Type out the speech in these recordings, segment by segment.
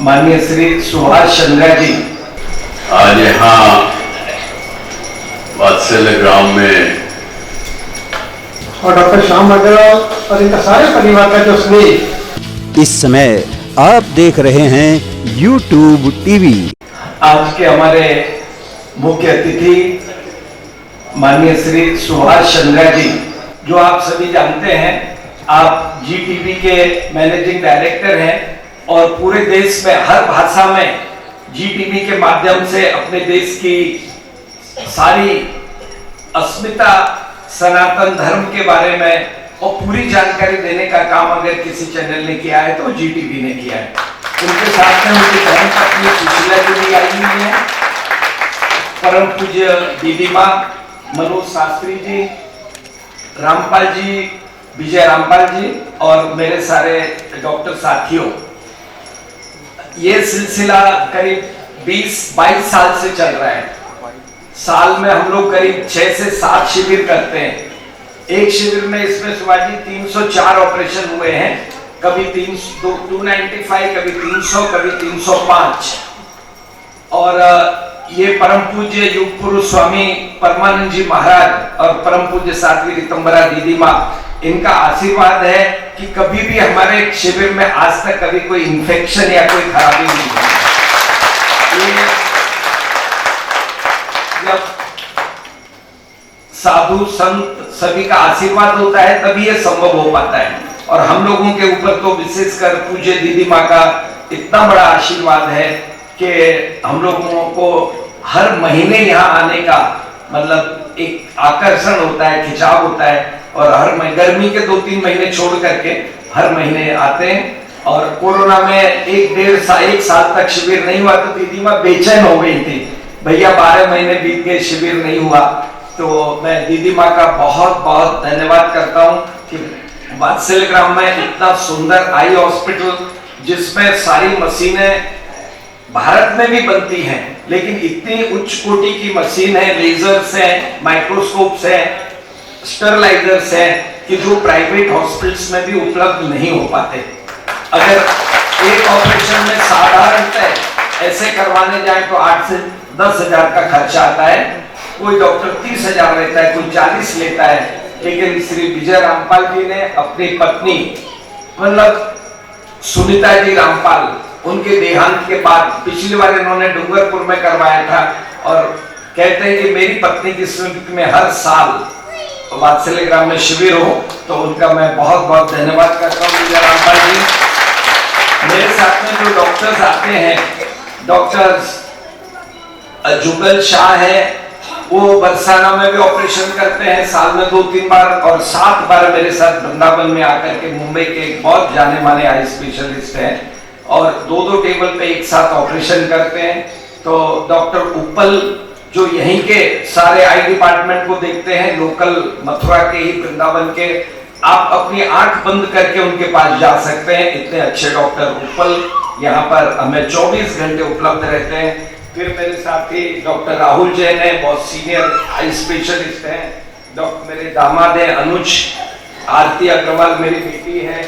माननीय श्री सुभाष चंद्र जी आज यहाँ वात्सल्य ग्राम में और डॉक्टर श्याम अग्रवाल और इनका सारे परिवार का जो स्नेह। इस समय आप देख रहे हैं YouTube टीवी। आज के हमारे मुख्य अतिथि माननीय श्री सुभाष चंद्र जी, जो आप सभी जानते हैं, आप GTV के मैनेजिंग डायरेक्टर हैं और पूरे देश में हर भाषा में GTV के माध्यम से अपने देश की सारी अस्मिता, सनातन धर्म के बारे में और पूरी जानकारी देने का काम अगर किसी चैनल ने किया है तो GTV ने किया है। उनके साथ में उनकी धर्म पत्नी सुशीला जी भी आई हुई है, परम पूज्य दीदी माँ मनोज शास्त्री जी, रामपाल जी, विजय रामपाल जी और मेरे सारे डॉक्टर साथियों। ये सिलसिला करीब 20-22 साल से चल रहा है। साल में हम लोग करीब 6 से 7 शिविर करते हैं। एक शिविर में इसमें शिवाजी 304 ऑपरेशन हुए हैं, कभी 295, कभी 300, कभी 305। और ये परम पूज्य युग पुरुष स्वामी परमानंद जी महाराज और परम पूज्य साध्वी रितंबरा दीदी माँ, इनका आशीर्वाद है कि कभी भी हमारे शिविर में आज तक कभी कोई इन्फेक्शन या कोई खराबी नहीं हुई। ये जब साधु संत सभी का आशीर्वाद होता है तभी ये संभव हो पाता है। और हम लोगों के ऊपर तो विशेषकर पूज्य दीदी माँ का इतना बड़ा आशीर्वाद है कि हम लोगों को हर महीने यहाँ आने का मतलब एक आकर्षण होता है, खिंचाव होता है। और हर गर्मी के 2-3 महीने छोड़ करके हर महीने आते हैं। और कोरोना में 1 साल तक शिविर नहीं हुआ तो दीदी माँ बेचैन हो गई थी, भैया 12 महीने बीत गए शिविर नहीं हुआ। तो मैं दीदी माँ का बहुत बहुत धन्यवाद करता हूँ कि वात्सल्य ग्राम में इतना सुंदर आई हॉस्पिटल, जिसमें सारी मशीनें भारत में भी बनती हैं, लेकिन इतनी उच्च कोटि की मशीन है, लेजर्स हैं, माइक्रोस्कोप्स हैं, स्टरलाइजर्स हैं कि जो प्राइवेट हॉस्पिटल्स में भी उपलब्ध नहीं हो पाते। अगर एक ऑपरेशन में साधारणतः ऐसे करवाने जाए तो 8 से 10 हजार का खर्चा आता है। कोई डॉक्टर 30 हजार लेता है, कोई 40 लेता है। लेकिन श्री विजय रामपाल जी ने अपनी पत्नी मतलब सुनीता जी रामपाल, उनके देहांत के बाद पिछली बार इन्होंने डूंगरपुर में करवाया था और कहते हैं कि मेरी पत्नी की स्मृति में हर साल वात्सल्य ग्राम में शिविर हो, तो उनका मैं बहुत बहुत धन्यवाद करता हूँ विजय रामपाल जी। मेरे साथ में जो डॉक्टर्स आते हैं, डॉक्टर्स जुगल शाह है, वो बरसाना में भी ऑपरेशन करते हैं साल में 2-3 बार, और 7 बार मेरे साथ वृंदावन में आकर के मुंबई के बहुत जाने माने आई स्पेशलिस्ट हैं और 2-2 टेबल पे एक साथ ऑपरेशन करते हैं। तो डॉक्टर उपल जो यहीं के सारे आई डिपार्टमेंट को देखते हैं, लोकल मथुरा के ही, वृंदावन के, आप अपनी आंख बंद करके उनके पास जा सकते हैं। इतने अच्छे डॉक्टर उपल यहाँ पर हमें 24 घंटे उपलब्ध रहते हैं। फिर मेरे साथी डॉक्टर राहुल जैन है, बहुत सीनियर आई स्पेशलिस्ट हैं। डॉक्टर मेरे दामाद है अनुज, आरती अग्रवाल मेरी बेटी है,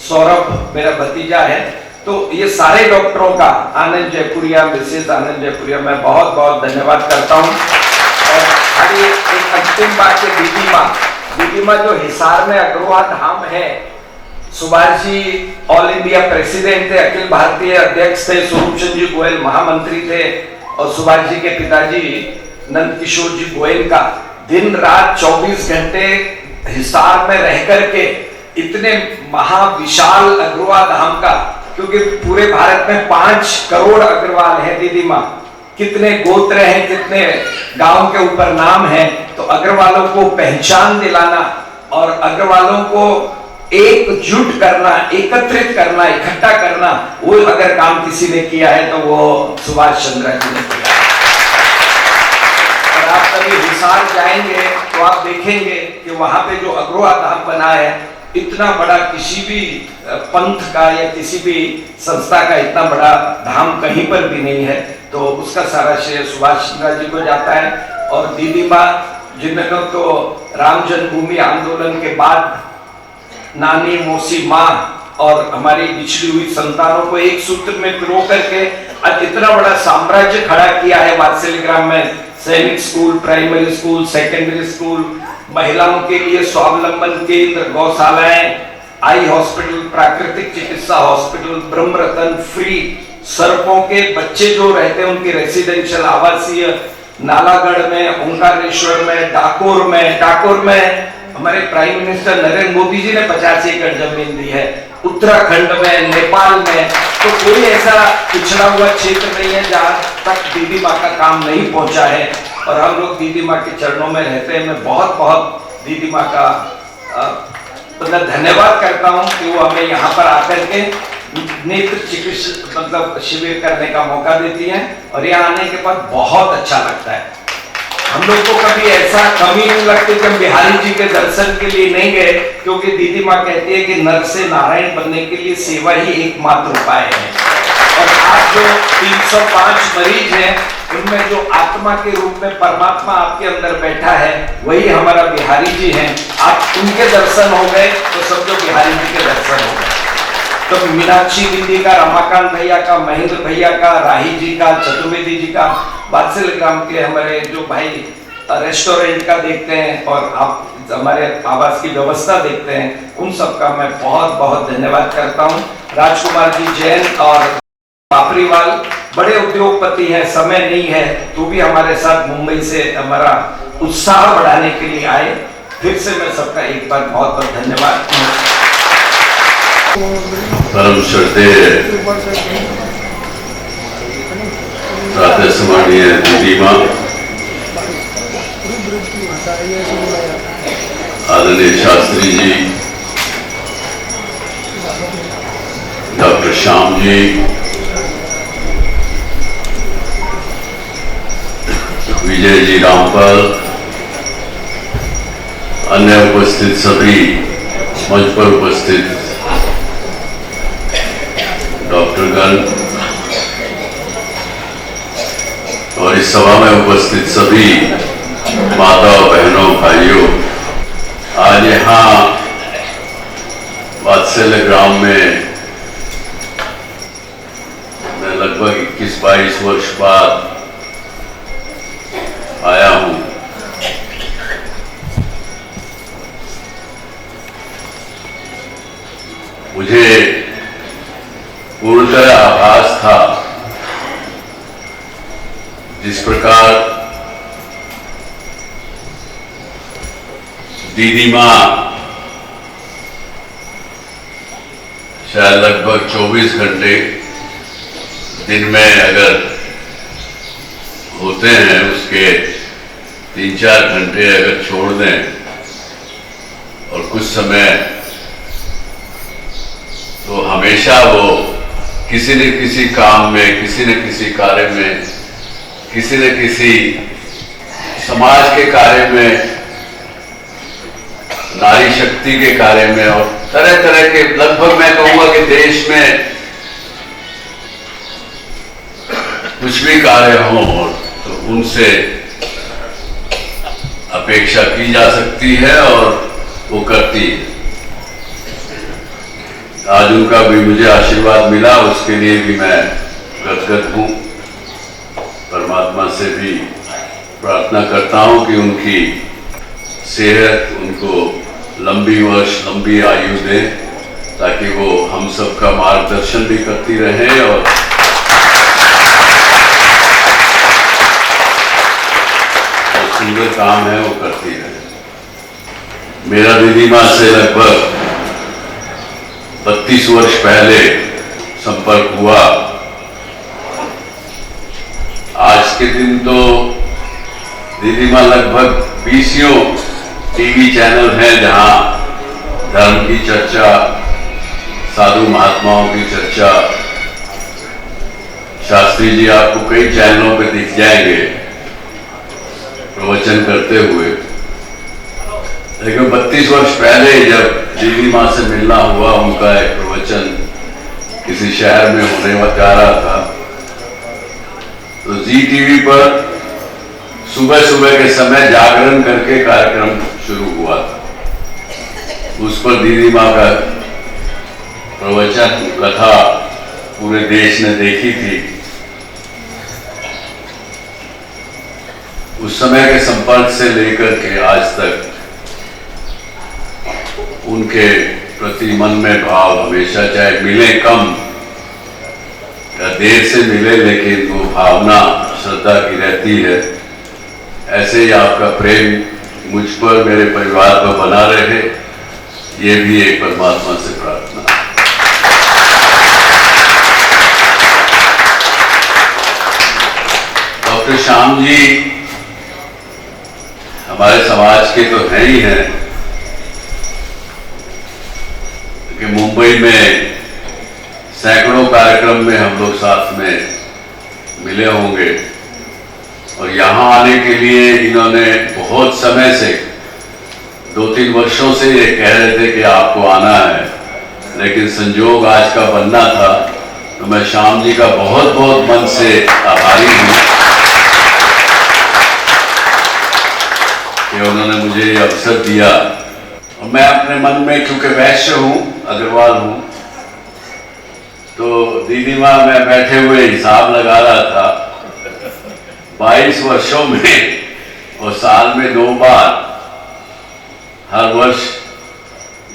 सौरभ मेरा भतीजा है। तो ये सारे डॉक्टरों का, आनंद जयपुरिया, मिसेज आनंद जयपुरिया, मैं बहुत बहुत धन्यवाद करता हूँ। और खाली एक अंतिम बात है, दीदी माँ जो हिसार में अग्रवाल धाम है, Subhash ji all India president थे, अखिल भारतीय अध्यक्ष थे, स्वरूप चंद्र जी गोयल महामंत्री थे, और सुभाष जी के पिताजी नंद किशोर जी गोयल का दिन रात 24 घंटे हिसार में रह करके इतने महाविशाल अग्रवाल धाम का, क्योंकि पूरे भारत में 5 करोड़ अग्रवाल है दीदी माँ, कितने गोत्र हैं, कितने गांव के ऊपर नाम है। तो अग्रवालों को पहचान दिलाना और अग्रवालों को एकजुट करना, एकत्रित करना, इकट्ठा करना, वो अगर काम किसी ने किया है तो वो सुभाष चंद्र जी ने किया है। और आप कभी हिसार जाएंगे तो आप देखेंगे कि वहां पे जो अग्रवाल धाम बना है, इतना बड़ा किसी भी पंथ का या किसी भी संस्था का इतना बड़ा धाम कहीं पर भी नहीं है। तो उसका सारा श्रेय सुभाष चंद्र जी को जाता है। और दीदी माँ जिन्होंने तो राम जन्मभूमि आंदोलन के बाद नानी, मौसी, माँ और हमारी बिछड़ी हुई संतानों को एक सूत्र में पिरो करके आज इतना बड़ा साम्राज्य खड़ा किया है वात्सल्य ग्राम में। सैनिक school, primary school, secondary school, महिलाओं के लिए स्वावलंबन केंद्र, गौशालाएं, आई हॉस्पिटल, प्राकृतिक चिकित्सा हॉस्पिटल, ब्रह्म रतन फ्री, सड़कों के बच्चे जो रहते हैं उनके रेसिडेंशियल आवासीय, नालागढ़ में, ओंकारेश्वर में, डाकोर में हमारे प्राइम मिनिस्टर नरेंद्र मोदी जी ने 50 एकड़ जमीन दी है। उत्तराखंड में, नेपाल में, तो कोई ऐसा पिछड़ा हुआ क्षेत्र नहीं है जहां तक दीदी माँ का काम नहीं पहुंचा है। और हम लोग दीदी माँ के चरणों में रहते हैं। मैं बहुत बहुत दीदी माँ का मतलब धन्यवाद करता हूं कि वो हमें यहाँ पर आकर के नेत्र चिकित्सा मतलब शिविर करने का मौका देती हैं। और यहाँ आने के बाद बहुत अच्छा लगता है। हम लोग को कभी ऐसा कमी नहीं लगती कि हम बिहारी जी के दर्शन के लिए नहीं गए, क्योंकि दीदी माँ कहती है कि नर से नारायण बनने के लिए सेवा ही एकमात्र उपाय है। और आज जो 305 मरीज हैं उनमें जो आत्मा के रूप में परमात्मा आपके अंदर बैठा है वही हमारा बिहारी जी हैं। आप उनके दर्शन हो गए तो समझो बिहारी जी के दर्शन हो गए। तो मीनाक्षी दीदी का, रमाकांत भैया का, महेंद्र भैया का, राही जी का, चतुर्वेदी जी का, वात्सल्य ग्राम के हमारे जो भाई रेस्टोरेंट का देखते हैं और आप हमारे आवास की व्यवस्था देखते हैं, उन सब का मैं बहुत बहुत धन्यवाद करता हूं। राजकुमार जी जैन और पापरीवाल बड़े उद्योगपति हैं, समय नहीं है तो भी हमारे साथ मुंबई से हमारा उत्साह बढ़ाने के लिए आए। फिर से मैं सबका एक बार बहुत बहुत धन्यवाद। परम श्रद्धेय प्रातः स्मरणीय दीदी माँ, आदरणीय शास्त्री जी, डॉक्टर श्याम जी, विजय जी रामपाल, अन्य उपस्थित सभी मंच पर उपस्थित डॉक्टरगण और इस सभा में उपस्थित सभी माताओं, बहनों, भाइयों, आज यहाँ वात्सल्य ग्राम में मैं लगभग 21-22 वर्ष बाद आया हूँ। मुझे पूर्णतः आभास था जिस प्रकार दीदी माँ शायद लगभग 24 घंटे दिन में अगर होते हैं, उसके 3-4 घंटे अगर छोड़ दें और कुछ समय, तो हमेशा वो किसी न किसी काम में, किसी न किसी कार्य में, किसी न किसी समाज के कार्य में, नारी शक्ति के कार्य में और तरह तरह के, लगभग मैं कहूंगा कि देश में कुछ भी कार्य हो तो उनसे अपेक्षा की जा सकती है और वो करती है। आज उनका भी मुझे आशीर्वाद मिला, उसके लिए भी मैं गदगद हूँ। परमात्मा से भी प्रार्थना करता हूँ कि उनकी सेहत उनको लंबी वर्ष, लंबी आयु दे, ताकि वो हम सबका मार्गदर्शन भी करती रहे और जो सुंदर काम है वो करती रहे। मेरा दीदी माँ से लगभग 32 वर्ष पहले संपर्क हुआ। आज के दिन तो दीदी माँ लगभग 20 टीवी चैनल हैं जहां धर्म की चर्चा, साधु महात्माओं की चर्चा, शास्त्री जी आपको कई चैनलों पे दिख जाएंगे प्रवचन करते हुए। लेकिन 32 वर्ष पहले जब दीदी माँ से मिलना हुआ, उनका एक प्रवचन किसी शहर में होने जा रहा था, तो जी टीवी पर सुबह सुबह के समय जागरण करके कार्यक्रम शुरू हुआ था। उस पर दीदी माँ का प्रवचन कथा पूरे देश ने देखी थी, उस समय के संपर्क से लेकर के आज तक उनके प्रति मन में भाव हमेशा, चाहे मिले कम या देर से मिले, लेकिन वो भावना श्रद्धा की रहती है। ऐसे ही आपका प्रेम मुझ पर, मेरे परिवार पर बना रहे, ये भी एक परमात्मा से प्रार्थना। डॉक्टर श्याम जी हमारे समाज के तो हैं ही हैं, कि मुंबई में सैकड़ों कार्यक्रम में हम लोग साथ में मिले होंगे, और यहाँ आने के लिए इन्होंने बहुत समय से, 2-3 वर्षों से ये कह रहे थे कि आपको आना है, लेकिन संजोग आज का बनना था। तो मैं श्याम जी का बहुत बहुत मन से आभारी हूँ कि उन्होंने मुझे ये अवसर दिया। और मैं अपने मन में, क्योंकि वैश्य हूँ, अग्रवाल हूँ, तो दीदी माँ मैं बैठे हुए हिसाब लगा रहा था, 22 वर्षों में और साल में 2 बार हर वर्ष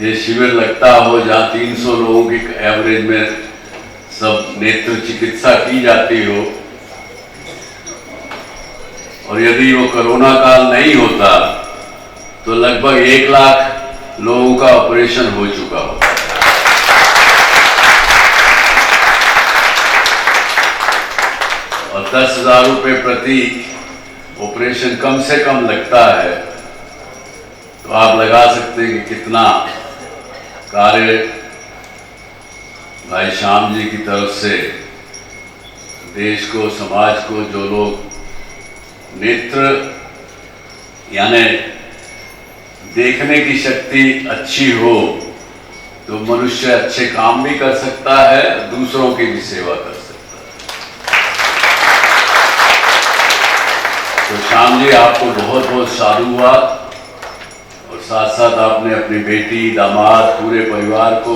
ये शिविर लगता हो, जहाँ 300 लोगों की एवरेज में सब नेत्र चिकित्सा की जाती हो, और यदि वो कोरोना काल नहीं होता तो लगभग 1 लाख लोगों का ऑपरेशन हो चुका हो। और 10,000 रुपये प्रति ऑपरेशन कम से कम लगता है, तो आप लगा सकते हैं कि कितना कार्य भाई श्याम जी की तरफ से देश को, समाज को, जो लोग नेत्र यानी देखने की शक्ति अच्छी हो तो मनुष्य अच्छे काम भी कर सकता है, दूसरों की भी सेवा कर सकता है। तो श्याम जी आपको बहुत बहुत साधुवाद, और साथ साथ आपने अपनी बेटी, दामाद, पूरे परिवार को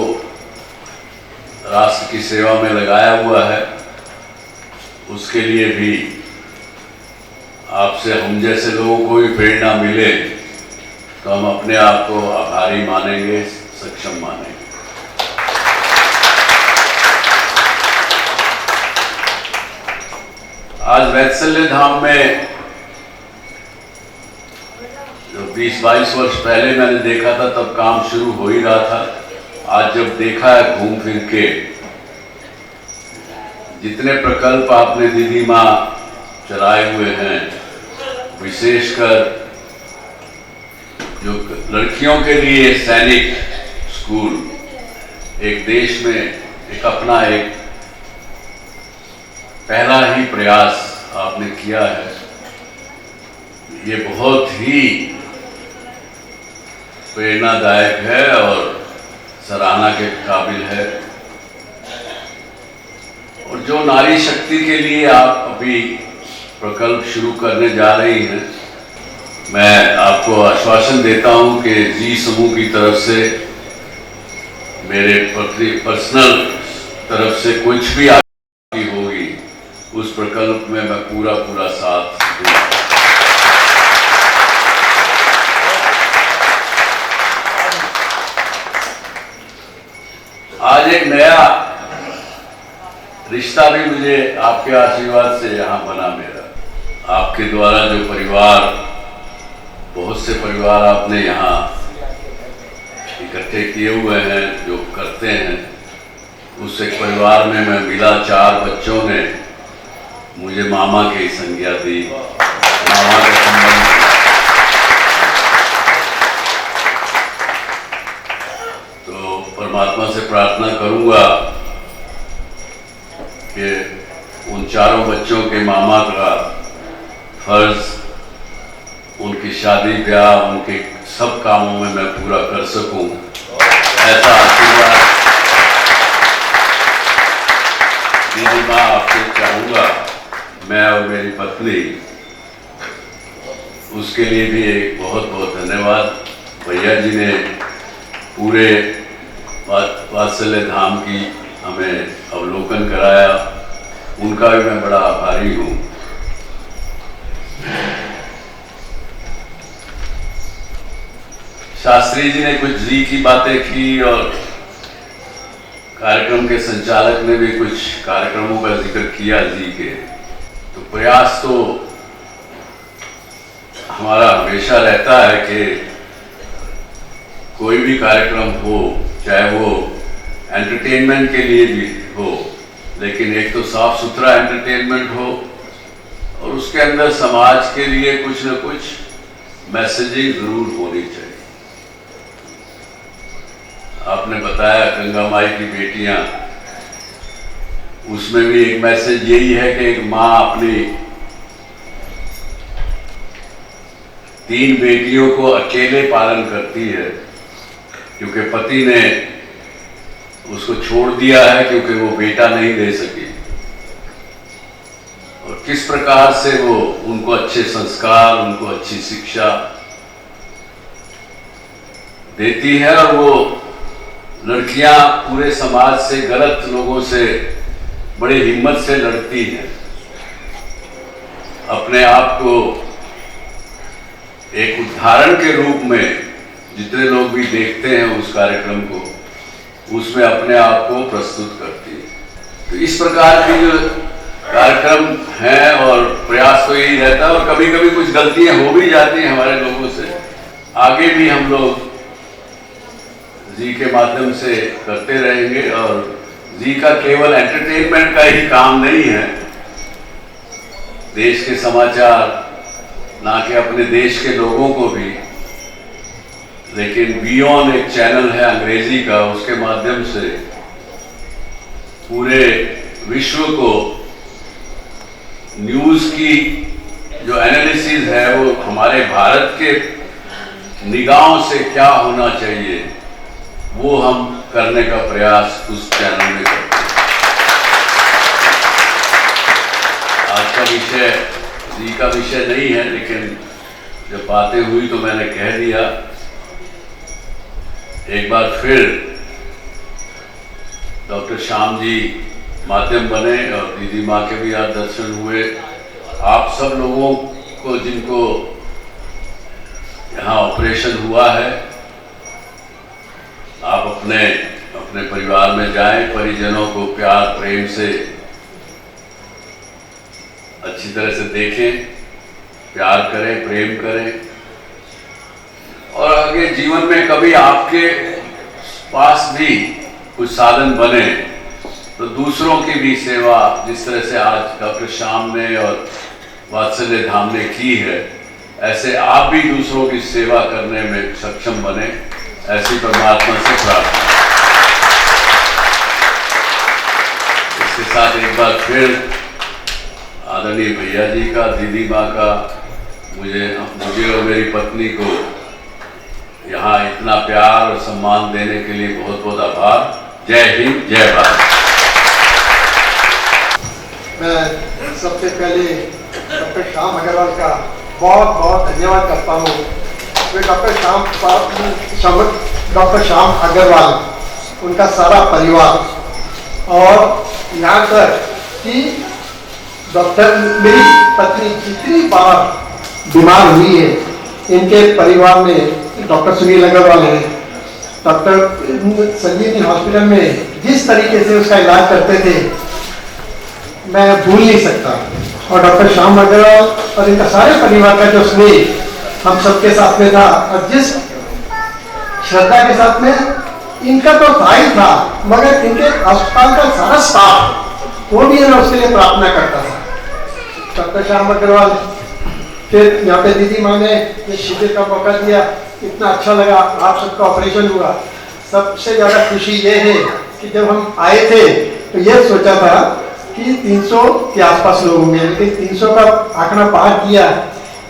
राष्ट्र की सेवा में लगाया हुआ है, उसके लिए भी आपसे, हम जैसे लोगों को भी प्रेरणा मिले तो हम अपने आप को आभारी मानेंगे, सक्षम मानेंगे। आज वैत्सल्य धाम में जो 20-22 वर्ष पहले मैंने देखा था, तब काम शुरू हो ही रहा था। आज जब देखा है घूम फिर के, जितने प्रकल्प आपने दीदी माँ चलाए हुए हैं, विशेषकर जो लड़कियों के लिए सैनिक स्कूल, एक देश में एक अपना एक पहला ही प्रयास आपने किया है, ये बहुत ही प्रेरणादायक है और सराहना के काबिल है। और जो नारी शक्ति के लिए आप अभी प्रकल्प शुरू करने जा रही हैं, मैं आपको आश्वासन देता हूं कि जी समूह की तरफ से, मेरे पर्सनल तरफ से कुछ भी आपकी होगी, उस प्रकल्प में मैं पूरा साथ दूंगा। आज एक नया रिश्ता भी मुझे आपके आशीर्वाद से यहाँ बना मेरा। आपके द्वारा जो परिवार, बहुत से परिवार आपने यहाँ इकट्ठे किए हुए हैं, जो करते हैं, उस एक परिवार में मैं मिला। 4 बच्चों ने मुझे मामा की संज्ञा दी, मामा का संबंध। तो परमात्मा से प्रार्थना करूंगा कि उन 4 बच्चों के मामा का फर्ज, उनकी शादी ब्याह, उनके सब कामों में मैं पूरा कर सकूं, ऐसा आशीर्वाद दीदी माँ आपसे चाहूंगा। मैं और मेरी पत्नी, उसके लिए भी एक बहुत बहुत धन्यवाद। भैया जी ने पूरे वात्सल्य धाम की हमें अवलोकन कराया, उनका भी मैं बड़ा आभारी हूँ। शास्त्री जी ने कुछ जी की बातें की और कार्यक्रम के संचालक ने भी कुछ कार्यक्रमों का जिक्र किया जी के। तो प्रयास तो हमारा हमेशा रहता है कि कोई भी कार्यक्रम हो, चाहे वो एंटरटेनमेंट के लिए भी हो, लेकिन एक तो साफ सुथरा एंटरटेनमेंट हो और उसके अंदर समाज के लिए कुछ न कुछ मैसेजिंग जरूर होनी चाहिए। आपने बताया गंगा माई की बेटियां, उसमें भी एक मैसेज यही है कि एक माँ अपनी 3 बेटियों को अकेले पालन करती है क्योंकि पति ने उसको छोड़ दिया है, क्योंकि वो बेटा नहीं दे सकी, और किस प्रकार से वो उनको अच्छे संस्कार, उनको अच्छी शिक्षा देती है। और वो लड़कियां पूरे समाज से, गलत लोगों से बड़ी हिम्मत से लड़ती हैं, अपने आप को एक उदाहरण के रूप में, जितने लोग भी देखते हैं उस कार्यक्रम को, उसमें अपने आप को प्रस्तुत करती है। तो इस प्रकार की जो कार्यक्रम हैं और प्रयास तो यही रहता है, और कभी कभी कुछ गलतियां हो भी जाती हैं हमारे लोगों से, आगे भी हम लोग जी के माध्यम से करते रहेंगे। और जी का केवल एंटरटेनमेंट का ही काम नहीं है, देश के समाचार, ना कि अपने देश के लोगों को भी, लेकिन बियॉन्ड एक चैनल है अंग्रेजी का, उसके माध्यम से पूरे विश्व को न्यूज़ की जो एनालिसिस है वो हमारे भारत के निगाहों से क्या होना चाहिए, वो हम करने का प्रयास उस चैनल में करते हैं। आज का विषय जी का विषय नहीं है, लेकिन जब बातें हुई तो मैंने कह दिया। एक बार फिर डॉक्टर श्याम जी माध्यम बने और दीदी माँ के भी आज दर्शन हुए। आप सब लोगों को जिनको यहाँ ऑपरेशन हुआ है, आप अपने अपने परिवार में जाएं, परिजनों को प्यार प्रेम से अच्छी तरह से देखें, प्यार करें, प्रेम करें, और आगे जीवन में कभी आपके पास भी कुछ साधन बने तो दूसरों की भी सेवा, जिस तरह से आज डॉक्टर श्याम ने और वात्सल्य धाम ने की है, ऐसे आप भी दूसरों की सेवा करने में सक्षम बने, ऐसी परमात्मा से प्रार्थना। इसके साथ एक बार फिर आदरणीय भैया जी का, दीदी माँ का, मुझे और मेरी पत्नी को यहाँ इतना प्यार और सम्मान देने के लिए बहुत बहुत आभार। जय हिंद, जय भारत। मैं सबसे पहले डॉक्टर श्याम अग्रवाल का बहुत बहुत धन्यवाद करता हूँ। डॉक्टर श्याम अग्रवाल, उनका सारा परिवार, और यहाँ तक कि डॉक्टर मेरी पत्नी जितनी बार बीमार हुई है, इनके परिवार में डॉक्टर सुनील अग्रवाल है, डॉक्टर संजीवनी हॉस्पिटल में जिस तरीके से उसका इलाज करते थे, मैं भूल नहीं सकता। और डॉक्टर श्याम अग्रवाल और इनका सारे परिवार का जो स्नेह हम सबके साथ में था, और जिस श्रद्धा के साथ में इनका तो था ही था, मगर इनके अस्पताल का सारा स्टाफ वो भी मैं उसके लिए प्रार्थना करता था। डॉक्टर श्याम अग्रवाल, फिर यहाँ पे दीदी माँ ने ये शिविर का मौका दिया, इतना अच्छा लगा। आप सबका ऑपरेशन हुआ, सबसे ज़्यादा खुशी ये है कि जब हम आए थे तो ये सोचा था कि 300 के आसपास लोग होंगे, लेकिन 300 का आंकड़ा पार किया।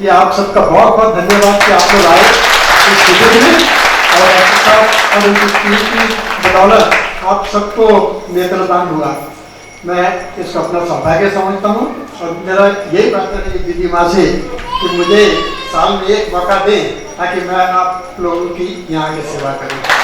ये आप सबका बहुत बहुत धन्यवाद कि आप लोग आए इस शिविर में, और आपके साथ और उनकी टीम की बदौलत आप सबको नेत्रदान हुआ। मैं इसको अपना सौभाग्य समझता हूँ, और मेरा यही प्रार्थना है दीदी माँ से कि मुझे साल में एक मौका दें ताकि मैं आप लोगों की यहाँ की सेवा करूँ।